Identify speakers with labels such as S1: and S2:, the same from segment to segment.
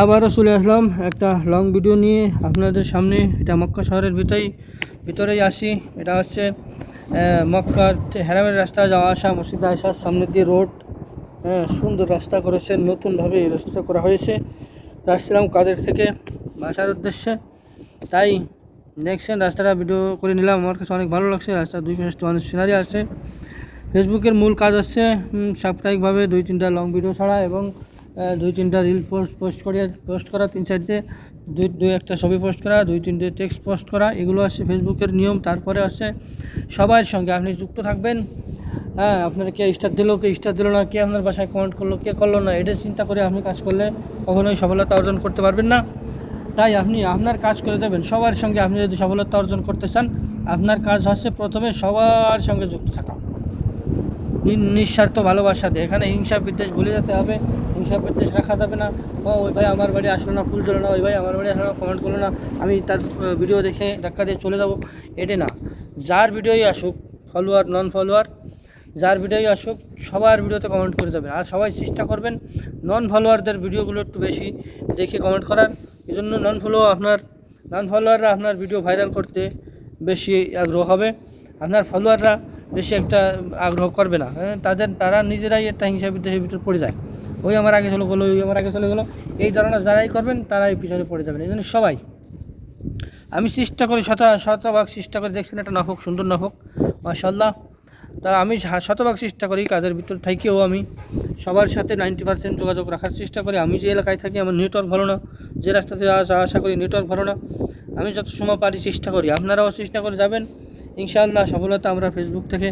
S1: আবারও চলে আসলাম একটা লং ভিডিও নিয়ে আপনাদের সামনে। এটা মক্কা শহরের ভিতরেই আসি। এটা হচ্ছে মক্কার হেরামের রাস্তা যাওয়া আসা, মসজিদে আসার সামনে দিয়ে রোড। সুন্দর রাস্তা করেছে, নতুনভাবে এই রাস্তা করা হয়েছে। আসছিলাম কাদের থেকে বাসার উদ্দেশ্যে, তাই দেখছেন রাস্তাটা ভিডিও করে নিলাম। আমার কাছে অনেক ভালো লাগছে। রাস্তা দুই পাশে অনেক সিনারি আছে। ফেসবুকের মূল কাজ হচ্ছে সাপ্তাহিকভাবে 2-3টা লং ভিডিও ছাড়া এবং 2-3টা রিল পোস্ট করা, 3-4টে দুই একটা ছবি পোস্ট করা, 2-3টে টেক্সট পোস্ট করা। এগুলো আছে ফেসবুকের নিয়ম। তারপরে আছে সবার সঙ্গে আপনি যুক্ত থাকবেন। আপনার কে স্টার দিল, কে স্টার দিল না, কে আপনার বাসায় কমেন্ট করলো, কে করলো না, এটা চিন্তা করে আপনি কাজ করলে কখনোই সফলতা অর্জন করতে পারবেন না। তাই আপনি আপনার কাজ করে দেবেন সবার সঙ্গে। আপনি যদি সফলতা অর্জন করতে চান, আপনার কাজ হচ্ছে প্রথমে সবার সঙ্গে যুক্ত থাকা, নিঃস্বার্থ ভালোবাসা দিয়ে। এখানে হিংসা বিদ্বেষ ভুলে যেতে হবে। হিংসা বিদ্বেষ রাখা যাবে না। ওই ভাই আমার বাড়ি আসলো না, ফুল দিল না, ওই ভাই আমার বাড়ি আসলো না, কমেন্ট করলো না, আমি তার ভিডিও দেখে ধাক্কা দিয়ে চলে যাব, এটা না। যার ভিডিওই আসুক, ফলোয়ার নন ফলোয়ার, যার ভিডিওই আসুক সবার ভিডিওতে কমেন্ট করে যাবেন। আর সবাই চেষ্টা করবেন নন ফলোয়ারদের ভিডিওগুলো একটু বেশি দেখে কমেন্ট করার। এই জন্য নন ফলোয়াররা আপনার ভিডিও ভাইরাল করতে বেশি আগ্রহ হবে। আপনার ফলোয়াররা বেশি একটা আগ্রহ করবে না। তারা নিজেরাই একটা হিংসা বিদ্বেষের ভিতরে পড়ে যায়। ওই আমার আগে চলে গেলো, ওই আমার আগে চলে গেলো, এই ধরনের যারাই করবেন তারাই পিছনে পড়ে যাবেন। এই জন্য সবাই, আমি চেষ্টা করি শতভাগ চেষ্টা করে, দেখছেন একটা নফক, সুন্দর নফক, মাশাআল্লাহ। তা আমি শতভাগ চেষ্টা করি কাজের ভিতর থেকেও আমি সবার সাথে 90% যোগাযোগ রাখার চেষ্টা করি। আমি যে এলাকায় থাকি আমার নেটওয়ার্ক ভালো না, যে রাস্তাতে আশা করি নেটওয়ার্ক ভালো না, আমি যত সময় পারি চেষ্টা করি। আপনারাও চেষ্টা করে যাবেন, ইনশাআল্লাহ সফলতা আমরা ফেসবুক থেকে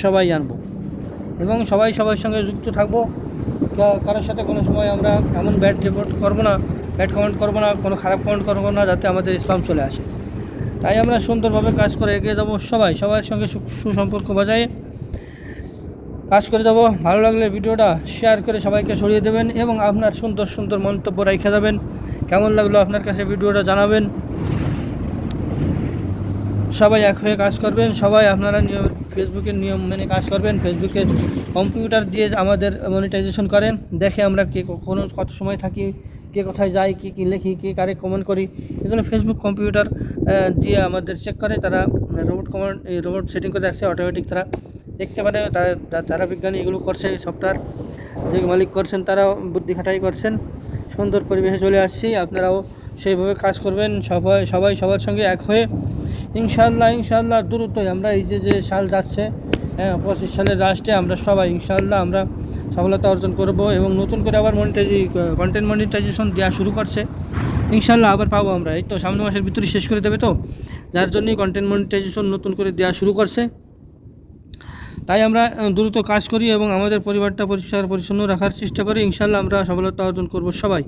S1: সবাই আনবো এবং সবাই সবার সঙ্গে যুক্ত থাকবো। কারোর সাথে কোনো সময় আমরা এমন ব্যাড রিপোর্ট করবো না, ব্যাড কমেন্ট করবো না, কোনো খারাপ কমেন্ট করবো না, যাতে আমাদের স্প্যাম চলে আসে। তাই আমরা সুন্দরভাবে কাজ করে এগিয়ে যাব। সবার সঙ্গে সুসম্পর্ক বজায় কাজ করে যাব। ভালো লাগলে ভিডিওটা শেয়ার করে সবাইকে ছড়িয়ে দেবেন এবং আপনার সুন্দর সুন্দর মন্তব্য রেখে যাবেন। কেমন লাগলো আপনার কাছে ভিডিওটা জানাবেন। সবাই এক হয়ে কাজ করবেন। সবাই আপনারা ফেসবুকের নিয়ম মেনে কাজ করবেন। ফেসবুকের কম্পিউটার দিয়ে আমাদের মনিটাইজেশন করেন, দেখে আমরা কে কত সময় থাকি, কে কোথায় যাই, কী লিখি, কে কারে কমেন্ট করি, এগুলো ফেসবুক কম্পিউটার দিয়ে আমাদের চেক করে। তারা রোবট সেটিং করে রাখছে, অটোমেটিক তারা দেখতে পারে। তারা বিজ্ঞানী এগুলো করছে, সফটওয়্যার যে মালিক করছেন তারা বুদ্ধি খাটাই করছেন। সুন্দর পরিবেশে চলে আসছি, আপনারাও সেইভাবে কাজ করবেন। সবাই সবার সঙ্গে এক হয়ে ইনশাআল্লাহ দ্রুতই আমরা এই যে সাল যাচ্ছে 25 সালের লাস্টে আমরা সবাই ইনশাআল্লাহ আমরা সফলতা অর্জন করব এবং নতুন করে আবার কন্টেন্ট মনিটাইজেশন দেওয়া শুরু করছে। ইনশাআল্লাহ আবার পাবো আমরা। এই তো সামনের মাসের ভিতরে শেষ করে দেবে, তো যার জন্যই কন্টেন্ট মনিটাইজেশন নতুন করে দেওয়া শুরু করছে। তাই আমরা দ্রুত কাজ করি এবং আমাদের পরিবারটা পরিষ্কার পরিচ্ছন্ন রাখার চেষ্টা করি। ইনশাআল্লাহ আমরা সফলতা অর্জন করব সবাই।